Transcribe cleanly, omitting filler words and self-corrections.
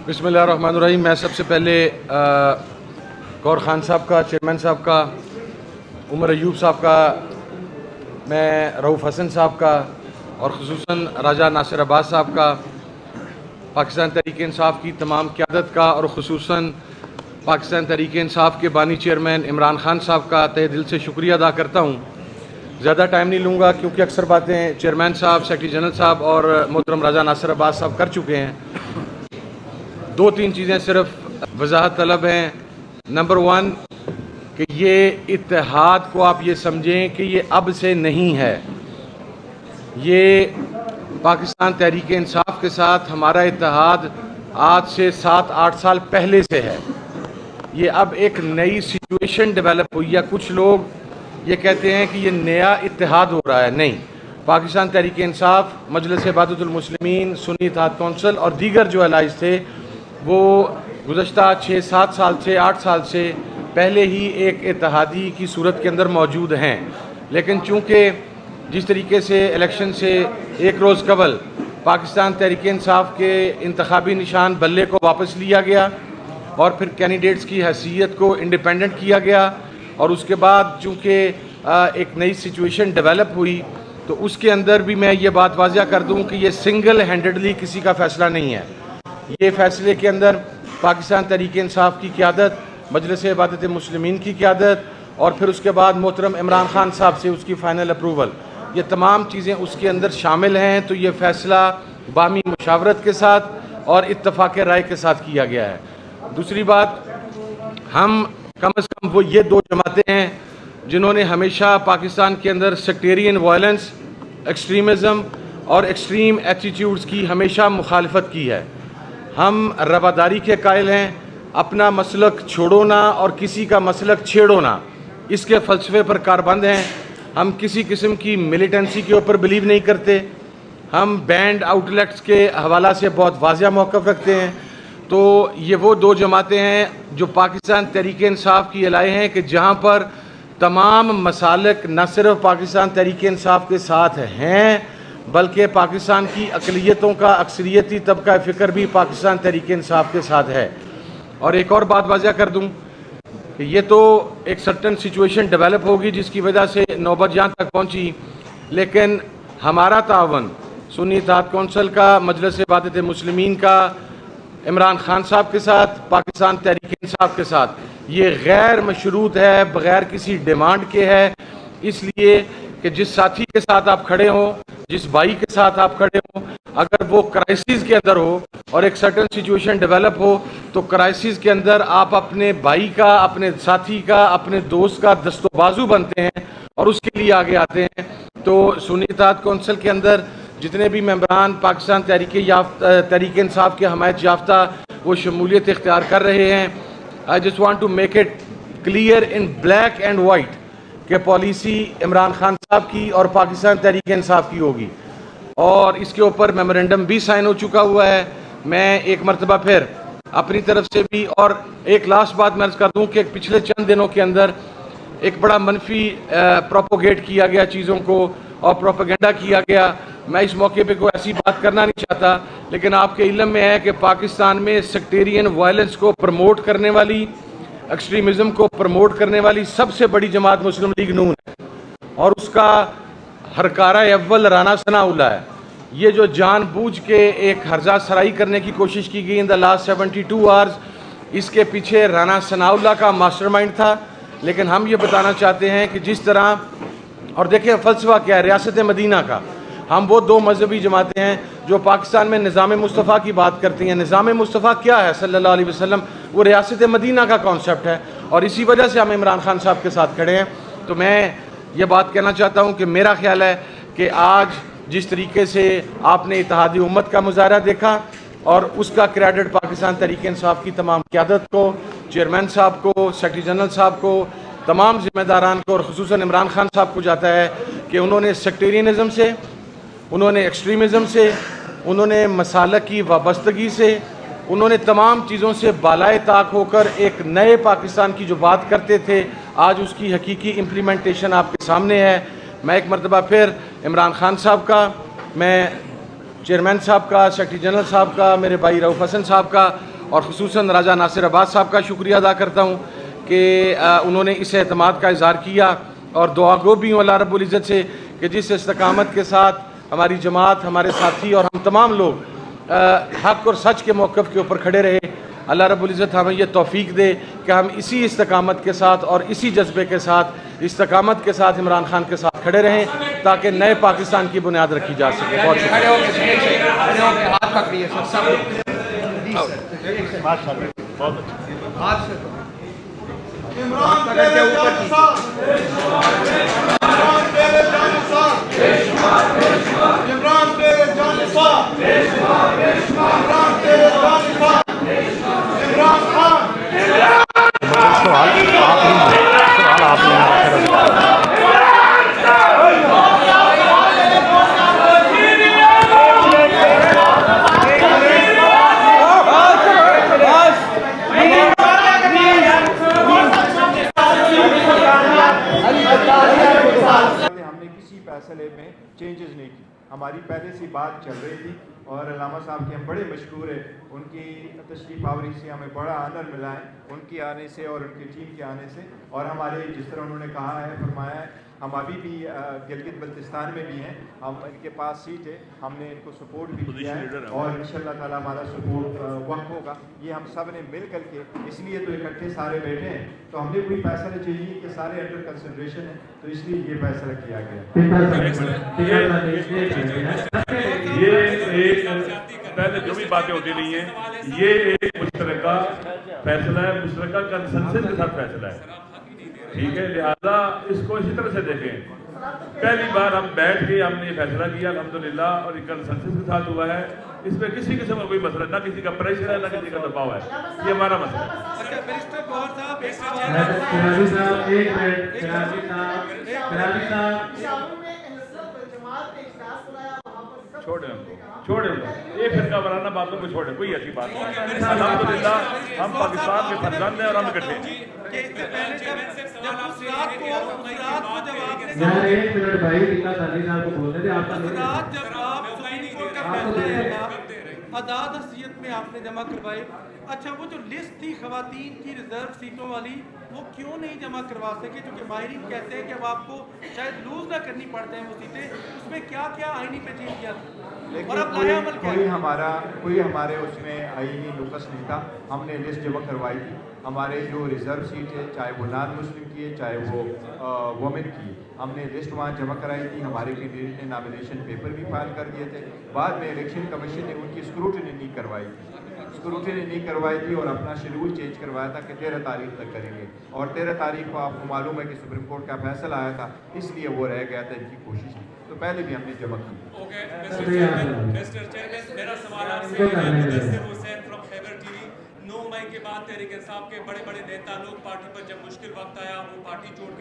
बिस्मिल्लाहिर्रहमानिर्रहीम। मैं सबसे पहले गौर खान साहब का, चेयरमैन साहब का, उमर अयूब साहब का, मैं रऊफ़ हसन साहब का और ख़ुसूसन राजा नासिर अब्बास साहब का, पाकिस्तान तहरीक इंसाफ की तमाम क़यादत का और ख़ुसूसन पाकिस्तान तहरीक इंसाफ के बानी चेयरमैन इमरान खान साहब का तहे दिल से शुक्रिया अदा करता हूँ। ज़्यादा टाइम नहीं लूँगा क्योंकि अक्सर बातें चेयरमैन साहब, सेक्रेटरी जनरल साहब और मोहतरम राजा नासिर अब्बास साहब कर चुके हैं। दो तीन चीज़ें सिर्फ वजाहत तलब हैं। नंबर वन कि ये इत्तेहाद को आप ये समझें कि ये अब से नहीं है। ये पाकिस्तान तहरीक इंसाफ के साथ हमारा इत्तेहाद आज से 7-8 साल पहले से है। ये अब एक नई सिचुएशन डेवलप हुई है। कुछ लोग ये कहते हैं कि ये नया इत्तेहाद हो रहा है। नहीं, पाकिस्तान तहरीक इंसाफ, मजलिस इबादतुल मुस्लिमीन, सुन्नी इत्तेहाद कौंसिल और दीगर जो अलाइज थे वो गुज़श्ता 6-7 साल से 8 साल से पहले ही एक इत्तेहादी की सूरत के अंदर मौजूद हैं। लेकिन चूँकि जिस तरीके से इलेक्शन से एक रोज़ कबल पाकिस्तान तहरीक इंसाफ के इंतखाबी निशान बल्ले को वापस लिया गया और फिर कैंडिडेट्स की हैसियत को इंडिपेंडेंट किया गया और उसके बाद चूँकि एक नई सिचुएशन डेवलप हुई तो उसके अंदर भी मैं ये बात वाज़िया कर दूँ कि ये सिंगल हैंडेडली किसी का फ़ैसला नहीं है। ये फ़ैसले के अंदर पाकिस्तान तहरीक इंसाफ की क़यादत, मजलिस इबादत मुस्लिमीन की क़यादत और फिर उसके बाद मोहतरम इमरान खान साहब से उसकी फ़ाइनल अप्रूवल, ये तमाम चीज़ें उसके अंदर शामिल हैं। तो ये फ़ैसला बामी मुशावरत के साथ और इत्तफ़ाक़ राय के साथ किया गया है। दूसरी बात, हम कम अज़ कम वो ये दो जमातें हैं जिन्होंने हमेशा पाकिस्तान के अंदर सेक्टेरियन वायलेंस, एक्सट्रीमिज़म और एक्सट्रीम एटीट्यूड्स की हमेशा मुखालफत की है। हम रवादारी के कायल हैं, अपना मसलक छोड़ो ना और किसी का मसलक छेड़ो ना, इसके फ़लसफ़े पर कारबंद हैं। हम किसी किस्म की मिलिटेंसी के ऊपर बिलीव नहीं करते। हम बैंड आउटलेट्स के हवाला से बहुत वाज़िया मौक़िफ़ रखते हैं। तो ये वो दो जमातें हैं जो पाकिस्तान तहरीक इंसाफ की अलाए हैं कि जहाँ पर तमाम मसालिक न सिर्फ पाकिस्तान तहरीक इंसाफ के साथ हैं बल्कि पाकिस्तान की अक़लियतों का अक्सरियती तबका फ़िक्र भी पाकिस्तान तहरीक इंसाफ के साथ है। और एक और बात वाज़िया कर दूँ कि ये तो एक सर्टन सिचुएशन डेवलप होगी जिसकी वजह से नौबत यहाँ तक पहुँची, लेकिन हमारा तावन सुन्नी इत्तेहाद कौंसिल का, मजलिस इबादत मुस्लिमीन का, इमरान खान साहब के साथ, पाकिस्तान तहरीक इंसाफ के साथ, ये गैर मशरूत है, बग़ैर किसी डिमांड के है। इसलिए कि जिस साथी के साथ आप खड़े हों, जिस भाई के साथ आप खड़े हो, अगर वो क्राइसिस के अंदर हो और एक सर्टन सिचुएशन डेवलप हो तो क्राइसिस के अंदर आप अपने भाई का, अपने साथी का, अपने दोस्त का दस्तोबाजू बनते हैं और उसके लिए आगे आते हैं। तो सुन्नी इत्तेहाद कौंसिल के अंदर जितने भी मेंबरान पाकिस्तान तहरीक इंसाफ के हमायत याफ्ता वो शमूलियत इख्तियार कर रहे हैं। I just want to make it clear in black and white कि पॉलिसी इमरान खान साहब की और पाकिस्तान तहरीक इंसाफ की होगी और इसके ऊपर मेमोरेंडम भी साइन हो चुका हुआ है। मैं एक मरतबा फिर अपनी तरफ से भी और एक लास्ट बात मैं अर्ज़ कर दूँ कि पिछले चंद दिनों के अंदर एक बड़ा मनफी प्रोपोगेट किया गया चीज़ों को और प्रोपेगेंडा किया गया। मैं इस मौके पे कोई ऐसी बात करना नहीं चाहता, लेकिन आपके इल्म में है कि पाकिस्तान में सेक्टेरियन वायलेंस को प्रमोट करने वाली, एक्सट्रीमिज़म को प्रमोट करने वाली सबसे बड़ी जमात मुस्लिम लीग नून है और उसका हरकारा अव्वल राना सनाउल्लाह है। ये जो जानबूझ के एक हर्जा सराई करने की कोशिश की गई इन द लास्ट 72 आवर्स, इसके पीछे राना सनाउल्लाह का मास्टरमाइंड था। लेकिन हम ये बताना चाहते हैं कि जिस तरह, और देखिए फ़लसफ़ा क्या है रियासत मदीना का, हम वो दो मजहबी जमातें हैं जो पाकिस्तान में निज़ाम मुस्तफ़ा की बात करती हैं। निज़ाम मुस्तफ़ा क्या है सल्लल्लाहु अलैहि वसल्लम, वो रियासत मदीना का कॉन्सेप्ट है और इसी वजह से हम इमरान खान साहब के साथ खड़े हैं। तो मैं ये बात कहना चाहता हूँ कि मेरा ख्याल है कि आज जिस तरीके से आपने इत्तेहादी उम्मत का मुजाहरा देखा और उसका क्रेडिट पाकिस्तान तहरीक इंसाफ की तमाम क़यादत को, चेयरमैन साहब को, सेक्रेटरी जनरल साहब को, तमाम ज़िम्मेदारान को और ख़ुसूसन इमरान खान साहब को जाता है कि उन्होंने सेक्टेरियनिज़म से, उन्होंने एक्सट्रीमिज़म से, उन्होंने मसालक की वाबस्तगी से, उन्होंने तमाम चीज़ों से बालाए ताक होकर एक नए पाकिस्तान की जो बात करते थे आज उसकी हकीकी इम्प्लीमेंटेशन आपके सामने है। मैं एक मरतबा फिर इमरान खान साहब का, मैं चेयरमैन साहब का, सेक्रेटरी जनरल साहब का, मेरे भाई रऊफ़ हसन साहब का اور خصوصاً راجہ ناصر عباس صاحب کا شکریہ ادا کرتا ہوں کہ انہوں نے اس اعتماد کا اظہار کیا، اور دعا گو بھی ہوں اللہ رب العزت سے کہ جس استقامت کے ساتھ ہماری جماعت، ہمارے ساتھی اور ہم تمام لوگ حق اور سچ کے موقف کے اوپر کھڑے رہے، اللہ رب العزت ہمیں یہ توفیق دے کہ ہم اسی استقامت کے ساتھ اور اسی جذبے کے ساتھ، استقامت کے ساتھ عمران خان کے ساتھ کھڑے رہیں تاکہ نئے پاکستان کی بنیاد رکھی جا سکے۔ بہت ہم نے کسی فیصلے میں چینجز نہیں کی، ہماری پہلے سے بات چل رہی تھی، اور علامہ صاحب کے ہم بڑے مشکور ہیں، ان کی تشریف آوری سے ہمیں بڑا آنر ملا ہے، ان کے آنے سے اور ان کی ٹیم کے آنے سے، اور ہمارے جس طرح انہوں نے کہا ہے، فرمایا ہے، ہم ابھی بھی گلگت بلتستان میں بھی ہیں، ہم ان کے پاس سیٹ ہے، ہم نے ان کو سپورٹ بھی کیا ہے، اور انشاءاللہ تعالیٰ ہمارا سپورٹ وقت ہوگا، یہ ہم سب نے مل کر کے، اس لیے تو اکٹھے سارے بیٹھے ہیں، تو ہم نے کوئی فیصلہ چاہیے کہ سارے انڈر کنسیڈریشن ہیں، تو اس لیے یہ فیصلہ کیا گیا۔ یہ ایک پہلے جو بھی باتیں ہوتی نہیں ہیں، یہ ایک مشترکہ فیصلہ ہے، مشترکہ کنسنسس کے ساتھ فیصلہ ہے، ٹھیک ہے، لہذا اس کو اسی طرح سے دیکھیں۔ پہلی بار ہم بیٹھ کے ہم نے یہ فیصلہ کیا الحمدللہ، اور یہ کنسنسس کے ساتھ ہوا ہے، اس میں کسی قسم کا کوئی مسئلہ، نہ کسی کا پریشر ہے، نہ کسی کا دباؤ ہے، یہ ہمارا مسئلہ ہے۔ چھوڑیں یہ فرقہ وارانہ باتوں کو چھوڑیں، کوئی ایسی بات نہیں، الحمدللہ ہم پاکستان کے فرزند ہیں اور ہم اکٹھے ہیں۔ آزاد حیثیت میں آپ نے جمع کروائے، اچھا وہ جو لسٹ تھی خواتین کی ریزرو سیٹوں والی، وہ کیوں نہیں جمع کروا سکے؟ کیونکہ ماہرین کہتے ہیں کہ اب آپ کو شاید لوز نہ کرنی پڑتے ہیں وہ سیٹیں، اس میں کیا کیا آئینی پہ چینج کیا تھا، اور اب لایا عمل کیا ہے؟ کوئی ہمارے اس میں آئینی نقص نہیں تھا، ہم نے لسٹ جمع کروائی تھی، ہمارے جو ریزرو سیٹ ہے، چاہے وہ نان مسلم کی ہے، چاہے وہ وومن کی ہے، ہم نے لسٹ وہاں جمع کرائی تھی، ہمارے کینڈیڈیٹ نے نامینیشن پیپر بھی فائل کر دیے تھے، بعد میں الیکشن کمیشن نے ان کی اسکروٹنی نہیں کروائی تھی اور اپنا شیڈول چینج کروایا تھا کہ 13 تاریخ تک کریں گے، اور 13 تاریخ کو آپ کو معلوم ہے کہ سپریم کورٹ کا فیصلہ آیا تھا، اس لیے وہ رہ گیا تھا ان کی کوشش نہیں، تو پہلے بھی ہم نے جمع کی۔ مسٹر چیئرمین، میرا سوال آپ سے ہے، مدثر حسین فرام خیبر ٹی وی۔ 9 مئی کے بعد تحریک انصاف کے بڑے بڑے نیتا لوگ پارٹی پر جب مشکل وقت آیا وہ پارٹی چھوڑ